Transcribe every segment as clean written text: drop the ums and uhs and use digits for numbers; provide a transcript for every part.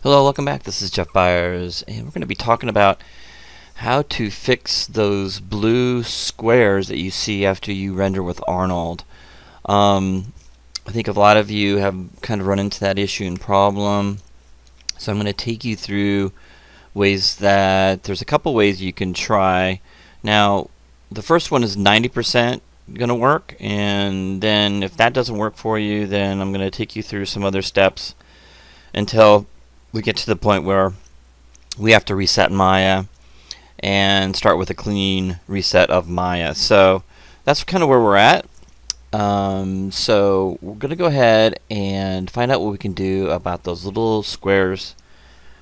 Hello, welcome back. This is Jeff Byers, and we're going to be talking about how to fix those blue squares that you see after you render with Arnold. I think a lot of you have kind of run into that issue and problem, so I'm going to take you through there's a couple ways you can try. Now, the first one is 90% going to work, and then if that doesn't work for you, then I'm going to take you through some other steps until we get to the point where we have to reset Maya and start with a clean reset of Maya. So that's kind of where we're at. So we're going to go ahead and find out what we can do about those little squares,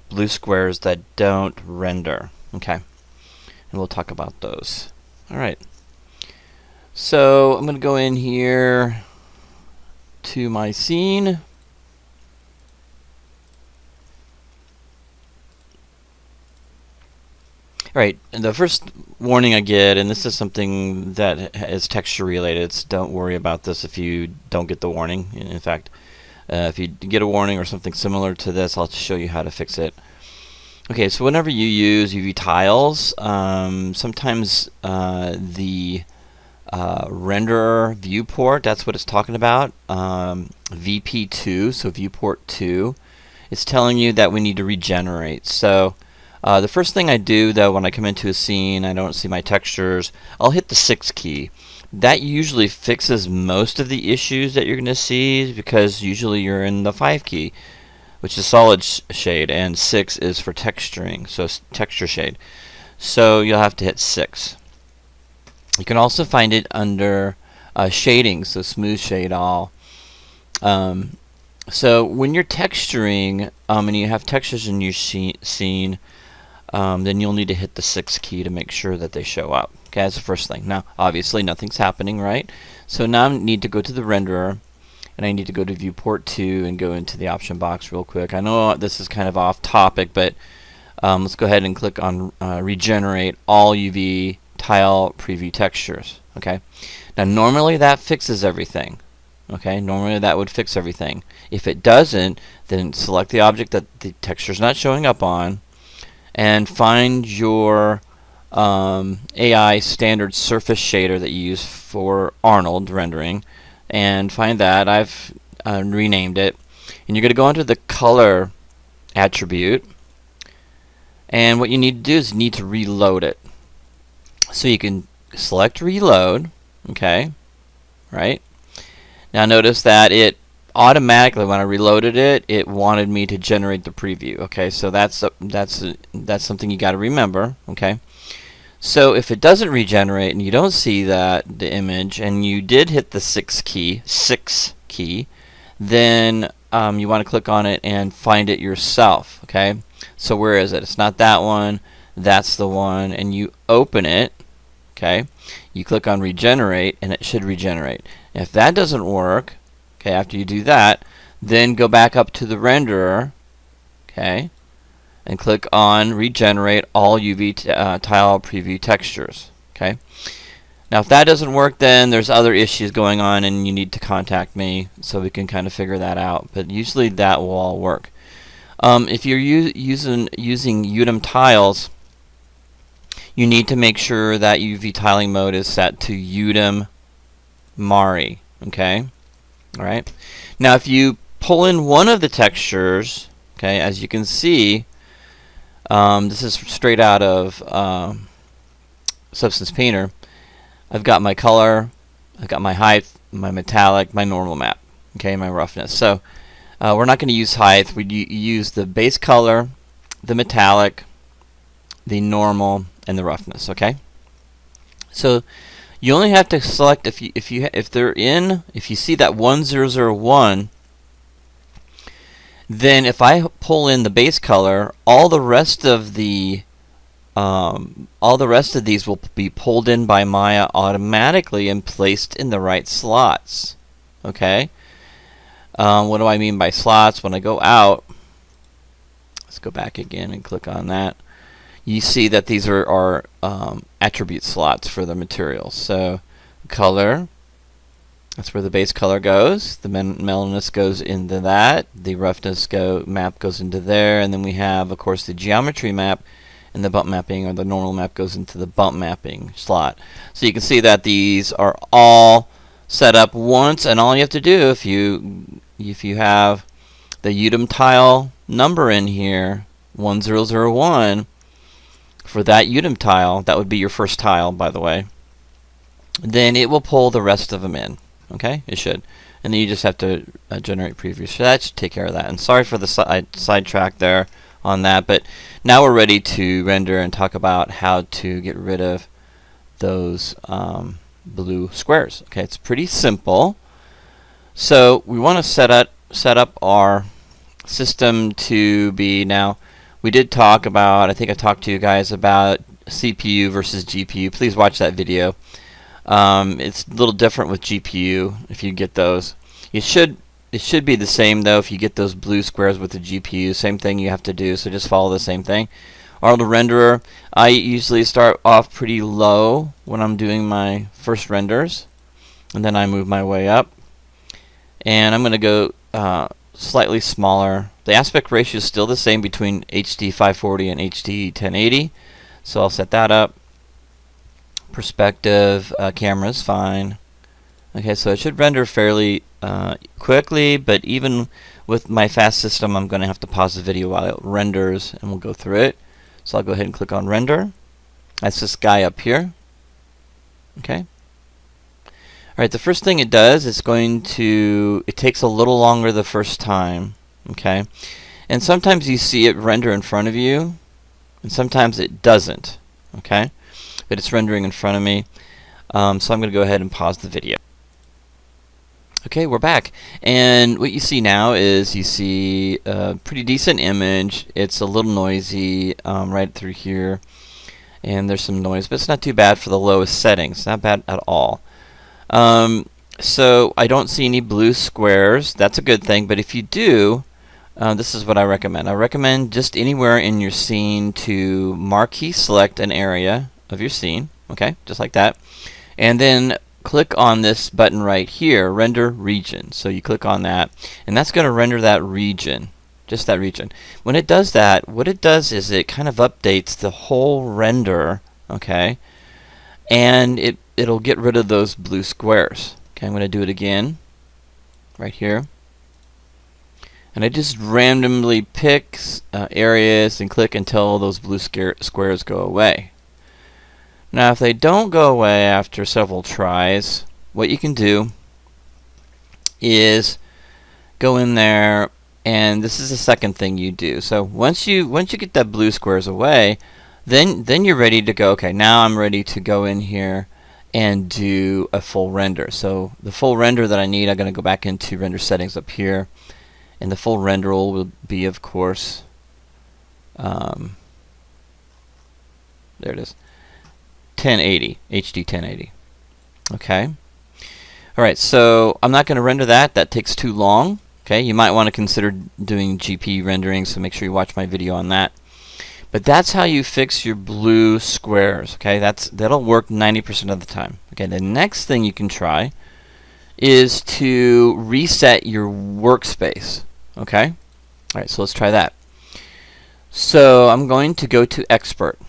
blue squares that don't render. Okay, and we'll talk about those. Alright, so I'm going to go in here to my scene. Right, and the first warning I get, and this is something that is texture related, so don't worry about this if you don't get the warning. In fact, if you get a warning or something similar to this, I'll show you how to fix it. Okay, so whenever you use UV tiles, sometimes the renderer viewport, that's what it's talking about, VP2, so viewport 2, it's telling you that we need to regenerate. So the first thing I do, though, when I come into a scene, I don't see my textures, I'll hit the 6 key. That usually fixes most of the issues that you're going to see, because usually you're in the 5 key, which is solid shade, and 6 is for texturing, so texture shade. So you'll have to hit 6. You can also find it under shading, so smooth shade all. So when you're texturing and you have textures in your scene, then you'll need to hit the 6 key to make sure that they show up. Okay, that's the first thing. Now, obviously, nothing's happening, right? So now I need to go to the renderer, and I need to go to viewport 2 and go into the option box real quick. I know this is kind of off topic, but let's go ahead and click on regenerate all UV tile preview textures. Okay. Now, normally that fixes everything. Okay, normally that would fix everything. If it doesn't, then select the object that the texture's not showing up on, and find your AI standard surface shader that you use for Arnold rendering, and find that. I've renamed it, and you're going to go into the color attribute, and what you need to do is you need to reload it. So you can select reload, okay, right? Now notice that it automatically, when I reloaded it, it wanted me to generate the preview. Okay, so that's something you got to remember. Okay, so if it doesn't regenerate and you don't see the image, and you did hit the 6 key, then you want to click on it and find it yourself. Okay, so where is it? It's not that one. That's the one, and you open it. Okay, you click on regenerate, and it should regenerate. If that doesn't work, okay, after you do that, then go back up to the renderer, okay, and click on regenerate all UV tile preview textures. Okay. Now, if that doesn't work, then there's other issues going on, and you need to contact me so we can kind of figure that out. But usually that will all work. If you're using UDIM tiles, you need to make sure that UV tiling mode is set to UDIM Mari. Okay. All right. Now, if you pull in one of the textures, okay, as you can see, this is straight out of Substance Painter. I've got my color, I've got my height, my metallic, my normal map, okay, my roughness. So we're not going to use height. We use the base color, the metallic, the normal, and the roughness. Okay. So you only have to select if you see that 1001, then if I pull in the base color, all the rest of these will be pulled in by Maya automatically and placed in the right slots. Okay. What do I mean by slots? When I go out, let's go back again and click on that. You see that these are attribute slots for the materials. So color, That's where the base color goes. The mellowness goes into that. The roughness map goes into there. And then we have, of course, the geometry map, and the bump mapping, or the normal map, goes into the bump mapping slot. So you can see that these are all set up once, and all you have to do, if you have the UTM tile number in here, 1001, for that UTM tile, that would be your first tile, by the way, then it will pull the rest of them in. Okay, it should. And then you just have to generate previews. So that should take care of that. And sorry for the sidetrack there on that, but now we're ready to render and talk about how to get rid of those blue squares. Okay, it's pretty simple. So we want to set up our system to be, now we did talk about, I think I talked to you guys about CPU versus GPU. Please watch that video. It's a little different with GPU if you get those. It should be the same though if you get those blue squares with the GPU. Same thing you have to do, so just follow the same thing. Or the renderer, I usually start off pretty low when I'm doing my first renders, and then I move my way up. And I'm going to go slightly smaller. The aspect ratio is still the same between HD 540 and HD 1080, so I'll set that up. Perspective, camera is fine. Okay, so it should render fairly quickly, but even with my fast system, I'm going to have to pause the video while it renders, and we'll go through it. So I'll go ahead and click on render. That's this guy up here. Okay. Alright, the first thing it does is it takes a little longer the first time. Okay. And sometimes you see it render in front of you, and sometimes it doesn't. Okay. But it's rendering in front of me. So I'm going to go ahead and pause the video. Okay, we're back. And what you see now is you see a pretty decent image. It's a little noisy right through here. And there's some noise, but it's not too bad for the lowest settings. Not bad at all. So I don't see any blue squares. That's a good thing. But if you do, this is what I recommend. I recommend just anywhere in your scene to marquee select an area of your scene, okay, just like that, and then click on this button right here, render region. So you click on that, and that's going to render that region, just that region. When it does that, what it does is it kind of updates the whole render, okay, and it'll get rid of those blue squares. Okay, I'm going to do it again right here, and it just randomly picks areas and click until those blue squares go away. Now if they don't go away after several tries, what you can do is go in there, and this is the second thing you do. So once you get that blue squares away, then you're ready to go. Okay, now I'm ready to go in here and do a full render. So the full render that I need, I'm going to go back into render settings up here, and the full render will be, of course, there it is, 1080, HD 1080. Okay. Alright, so I'm not going to render that. That takes too long. Okay, you might want to consider doing GP rendering, so make sure you watch my video on that. But that's how you fix your blue squares. Okay, that'll work 90% of the time. Okay, the next thing you can try is to reset your workspace. Okay? Alright, so let's try that. So I'm going to go to Expert.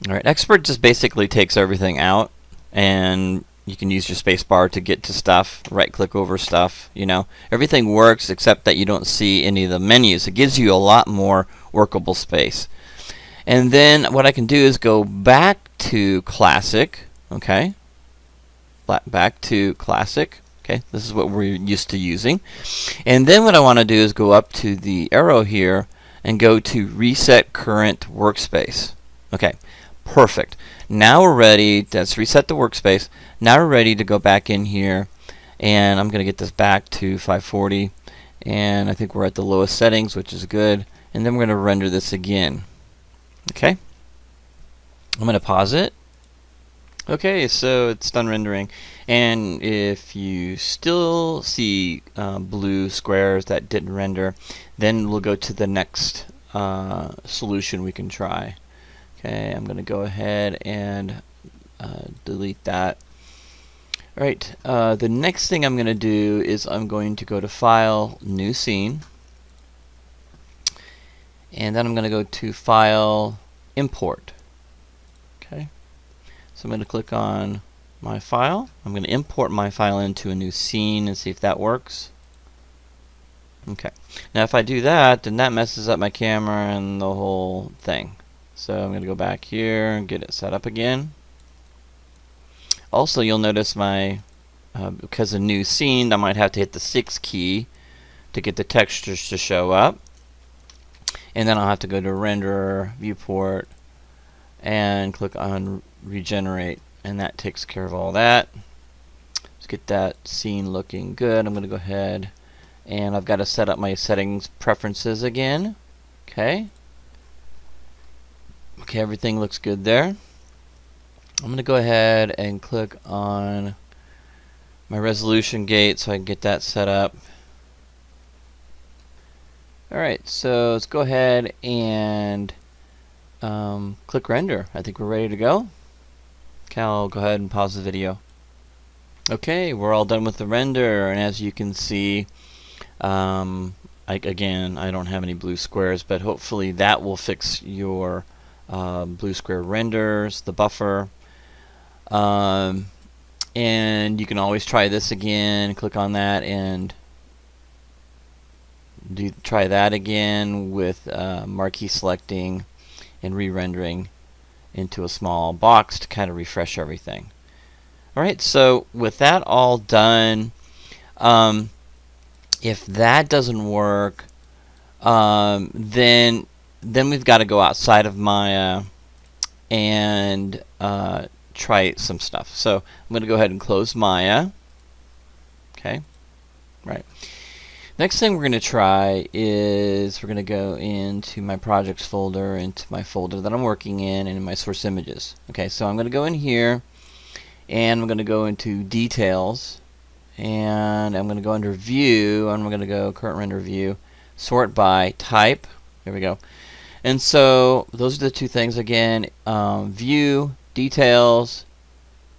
Alright, Expert just basically takes everything out, and you can use your space bar to get to stuff, right click over stuff, you know. Everything works except that you don't see any of the menus. It gives you a lot more workable space. And then what I can do is go back to Classic, okay? Back to Classic, okay? This is what we're used to using. And then what I want to do is go up to the arrow here and go to Reset Current Workspace. Okay, perfect. Now we're ready. Let's reset the workspace. Now we're ready to go back in here, and I'm going to get this back to 540, and I think we're at the lowest settings, which is good. And then we're going to render this again. Okay, I'm going to pause it. Okay, so it's done rendering, and if you still see blue squares that didn't render, then we'll go to the next solution we can try. Okay, I'm going to go ahead and delete that. Alright, the next thing I'm going to do is I'm going to go to File, New Scene, and then I'm going to go to File, Import. Okay, so I'm going to click on my file. I'm going to import my file into a new scene and see if that works. Okay, now if I do that, then that messes up my camera and the whole thing. So I'm going to go back here and get it set up again. Also, you'll notice my because of new scene, I might have to hit the 6 key to get the textures to show up, and then I'll have to go to Render, Viewport, and click on Regenerate, and that takes care of all that. Let's get that scene looking good. I'm going to go ahead and I've got to set up my settings preferences again. Okay, everything looks good there. I'm going to go ahead and click on my resolution gate so I can get that set up. Alright, so let's go ahead and click render. I think we're ready to go. Okay, I'll go ahead and pause the video. Okay, we're all done with the render, and as you can see, again, I don't have any blue squares, but hopefully that will fix your blue square renders, the buffer. And you can always try this again, click on that and try that again with marquee selecting and re-rendering into a small box to kind of refresh everything. Alright, so with that all done, if that doesn't work, then we've got to go outside of Maya and try some stuff. So I'm going to go ahead and close Maya. Okay, right. Next thing we're going to try is we're going to go into my projects folder, into my folder that I'm working in, and in my source images. Okay, so I'm going to go in here, and I'm going to go into details, and I'm going to go under view, and I'm going to go current render view, sort by type. There we go. And so those are the two things again: view, details,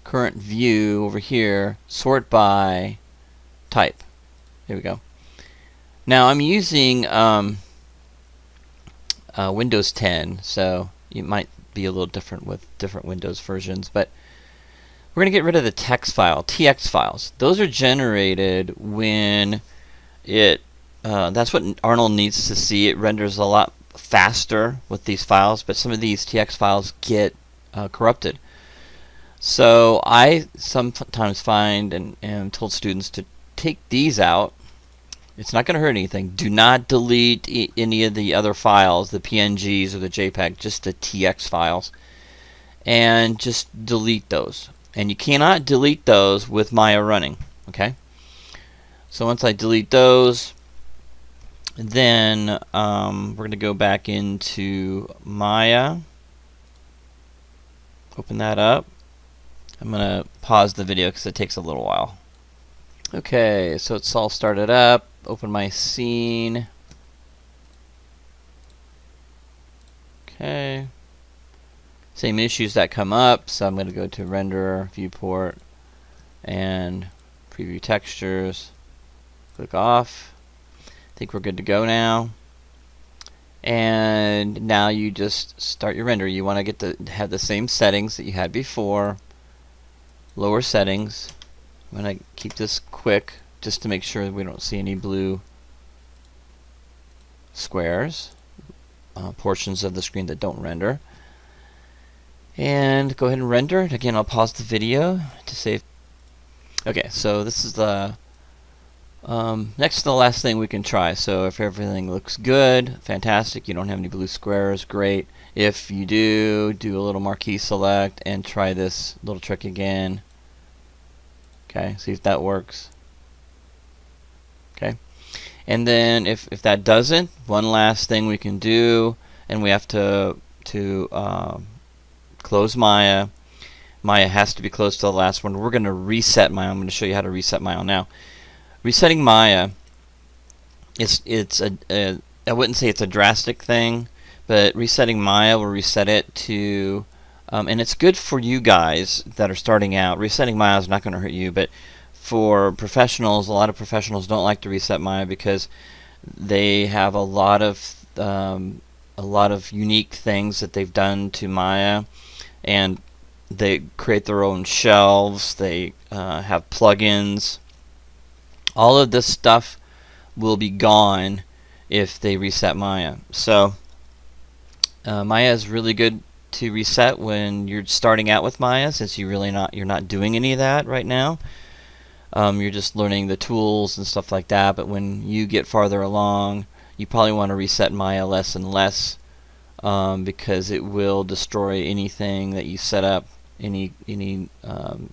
current view over here, sort by type. There we go. Now I'm using Windows 10, so it might be a little different with different Windows versions, but we're going to get rid of the text file, TX files. Those are generated when that's what Arnold needs to see. It renders a lot faster with these files, but some of these TX files get corrupted. So I sometimes find and told students to take these out. It's not going to hurt anything. Do not delete any of the other files, the PNGs or the JPEG, just the TX files, and just delete those. And you cannot delete those with Maya running. Okay. So once I delete those, then we're going to go back into Maya. Open that up. I'm going to pause the video because it takes a little while. Okay, so it's all started up. Open my scene. Okay. Same issues that come up, so I'm going to go to Render, Viewport, and Preview Textures. Click off. I think we're good to go now. And now you just start your render. You want to have the same settings that you had before. Lower settings. I'm going to keep this quick just to make sure we don't see any blue squares, portions of the screen that don't render. And go ahead and render. Again, I'll pause the video to save. Okay, so this is the next to the last thing we can try. So if everything looks good, fantastic. You don't have any blue squares, great. If you do a little marquee select and try this little trick again. Okay, see if that works. Okay, and then if that doesn't, one last thing we can do, and we have to close Maya. Maya has to be close to the last one. We're going to reset Maya. I'm going to show you how to reset Maya now. Resetting Maya, it's a I wouldn't say it's a drastic thing, but resetting Maya will reset it to And it's good for you guys that are starting out. Resetting Maya is not going to hurt you, but for professionals, a lot of professionals don't like to reset Maya because they have a lot of unique things that they've done to Maya, and they create their own shelves. They have plugins. All of this stuff will be gone if they reset Maya. So Maya is really good to reset when you're starting out with Maya, since you're not doing any of that right now. You're just learning the tools and stuff like that. But when you get farther along, you probably want to reset Maya less and less, because it will destroy anything that you set up, any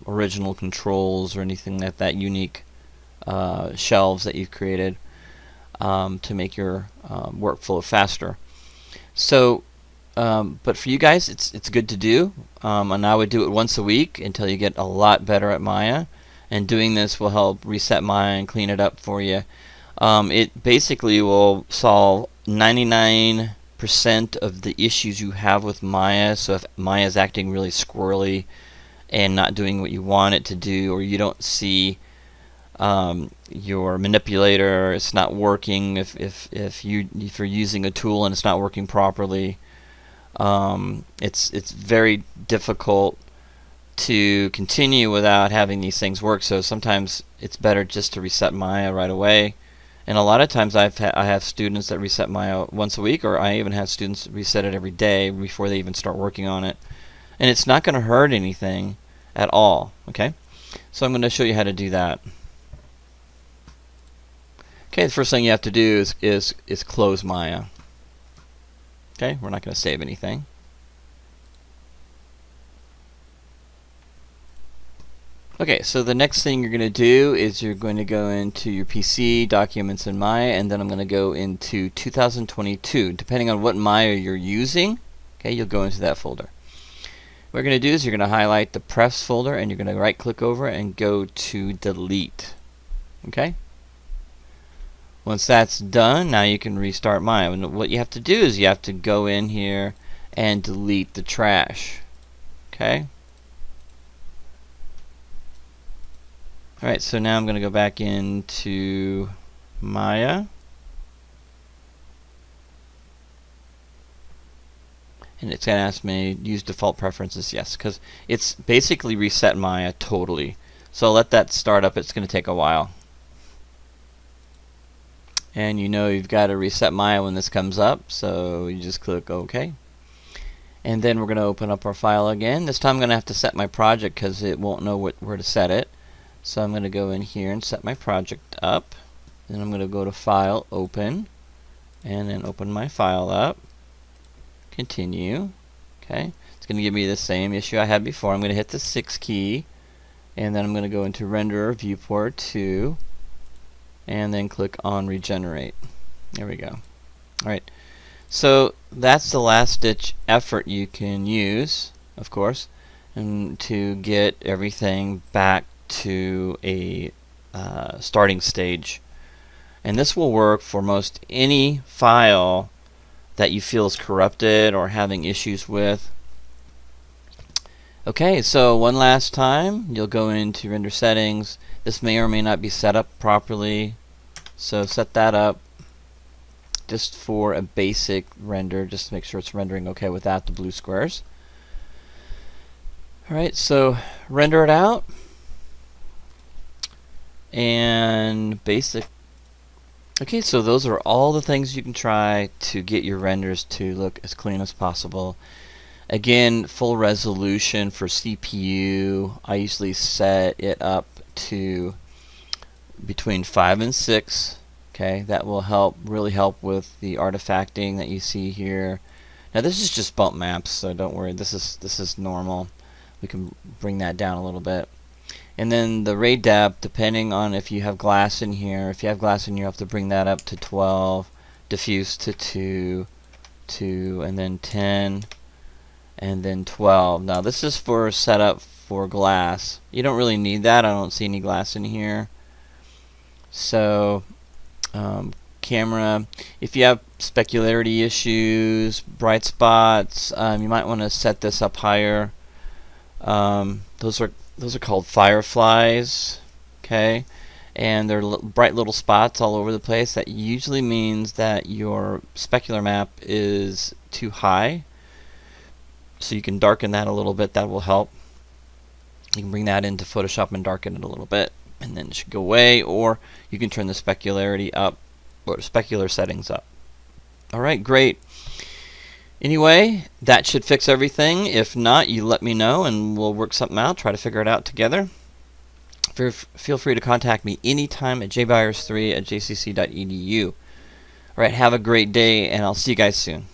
original controls or anything that unique shelves that you've created, to make your workflow faster. So, but for you guys, it's good to do, and I would do it once a week until you get a lot better at Maya. And doing this will help reset Maya and clean it up for you. It basically will solve 99% of the issues you have with Maya. So if Maya is acting really squirrely and not doing what you want it to do, or you don't see your manipulator, it's not working, if you're using a tool and it's not working properly, it's very difficult to continue without having these things work. So sometimes it's better just to reset Maya right away. And a lot of times I have students that reset Maya once a week, or I even have students reset it every day before they even start working on it. And it's not going to hurt anything at all. Okay, so I'm going to show you how to do that. Okay, the first thing you have to do is close Maya. Okay, we're not going to save anything. Okay, so the next thing you're going to do is you're going to go into your PC, Documents in Maya, and then I'm going to go into 2022. Depending on what Maya you're using, okay, you'll go into that folder. What you're going to do is you're going to highlight the Prefs folder, and you're going to right click over and go to Delete. Okay? Once that's done, now you can restart Maya. And what you have to do is you have to go in here and delete the trash. Okay? Alright, so now I'm going to go back into Maya. And it's going to ask me use default preferences. Yes, because it's basically reset Maya totally. So I'll let that start up. It's going to take a while. And you know you've got to reset Maya when this comes up. So you just click OK. And then we're going to open up our file again. This time I'm going to have to set my project because it won't know where to set it. So I'm going to go in here and set my project up. Then I'm going to go to File, Open, and then open my file up. Continue. Okay, it's going to give me the same issue I had before. I'm going to hit the 6 key, and then I'm going to go into Renderer, Viewport 2, and then click on Regenerate. There we go. Alright, so that's the last ditch effort you can use, of course, and to get everything back to a starting stage. And this will work for most any file that you feel is corrupted or having issues with. Okay, so one last time, you'll go into Render Settings. This may or may not be set up properly, so set that up just for a basic render, just to make sure it's rendering okay without the blue squares. Alright, so render it out. And basic. Okay, so those are all the things you can try to get your renders to look as clean as possible. Again, full resolution for CPU, I usually set it up to between 5 and 6. Okay, that will really help with the artifacting that you see here. Now this is just bump maps, so don't worry, this is normal. We can bring that down a little bit. And then the ray depth, depending on if you have glass in here. If you have glass in here, you have to bring that up to 12, diffuse to 2, and then 10, and then 12. Now this is for setup for glass. You don't really need that. I don't see any glass in here. So camera. If you have specularity issues, bright spots, you might want to set this up higher. Those are called fireflies, okay, and they're bright little spots all over the place. That usually means that your specular map is too high, so you can darken that a little bit. That will help. You can bring that into Photoshop and darken it a little bit, and then it should go away, or you can turn the specularity up, or specular settings up. Alright, great. Anyway, that should fix everything. If not, you let me know and we'll work something out, try to figure it out together. Feel free to contact me anytime at jbyers3@jcc.edu. Alright, have a great day, and I'll see you guys soon.